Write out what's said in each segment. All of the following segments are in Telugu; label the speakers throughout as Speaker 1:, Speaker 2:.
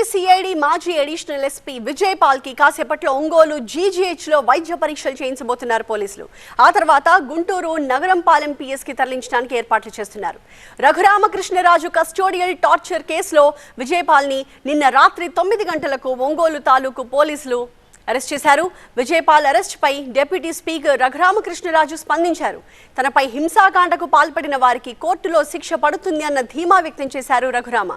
Speaker 1: ఏపీ సిఐడి మాజీ అడిషనల్ ఎస్పీ విజయ్ పాల్ కి కాసేపట్లో ఒంగోలు జీజీహెచ్ లో వైద్య పరీక్షలు చేయించబోతున్నారు పోలీసులు. ఆ తర్వాత గుంటూరు నగరంపాలెం పిఎస్ కి తరలించడానికి ఏర్పాట్లు చేస్తున్నారు. రఘురామకృష్ణరాజు కస్టోడియల్ టార్చర్ కేసులో విజయ్ పాల్ ని నిన్న రాత్రి 9 గంటలకు ఒంగోలు తాలూకు పోలీసులు అరెస్ట్ చేశారు. విజయ్ పాల్ అరెస్ట్ పై డిప్యూటీ స్పీకర్ రఘురామకృష్ణరాజు స్పందించారు. తనపై హింసాకాండకు పాల్పడిన వారికి కోర్టులో శిక్ష పడుతుంది అన్న ధీమా వ్యక్తం చేశారు Raghurama.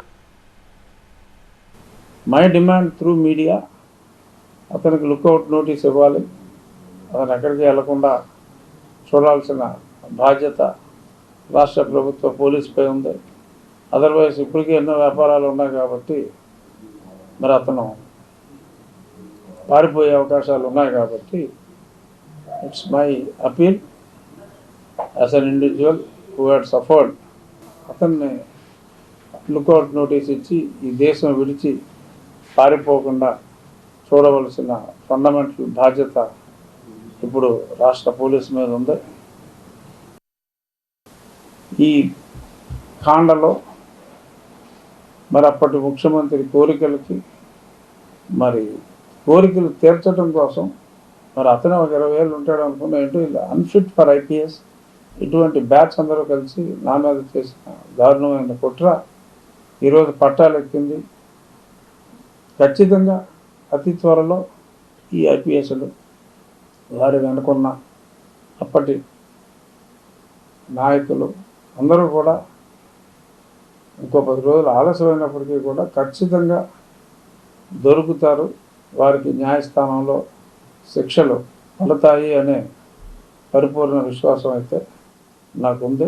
Speaker 2: My demand through media అతనికి లుక్అవుట్ నోటీస్ ఇవ్వాలి. అతను ఎక్కడికి వెళ్లకుండా చూడాల్సిన బాధ్యత రాష్ట్ర ప్రభుత్వ పోలీసుపై ఉంది. అదర్వైజ్ ఇప్పటికీ ఎన్నో వ్యాపారాలు ఉన్నాయి కాబట్టి మరి అతను పారిపోయే అవకాశాలు ఉన్నాయి కాబట్టి it's my appeal as an individual who had suffered. అతన్ని లుక్అవుట్ నోటీస్ ఇచ్చి ఈ దేశం విడిచి పారిపోకుండా చూడవలసిన ఫండమెంటల్ బాధ్యత ఇప్పుడు రాష్ట్ర పోలీసు మీద ఉంది. ఈ కాండలో మరి అప్పటి ముఖ్యమంత్రి కోరికలు తీర్చడం కోసం మరి అతను ఒక 20,000 ఉంటాడు అనుకున్నా. ఏంటో అన్ఫిట్ ఫర్ ఐపీఎస్ ఇటువంటి బ్యాచ్ అందరూ కలిసి నా మీద చేసిన దారుణమైన కుట్ర ఈరోజు పట్టాలెక్కింది. ఖచ్చితంగా అతి త్వరలో ఈ ఐపీఎస్లు వారి వెనుకున్న అప్పటి నాయకులు అందరూ కూడా ఇంకో 10 రోజులు ఆలస్యమైనప్పటికీ కూడా ఖచ్చితంగా దొరుకుతారు. వారికి న్యాయస్థానంలో శిక్షలు పడతాయి అనే పరిపూర్ణ విశ్వాసం అయితే నాకుంది.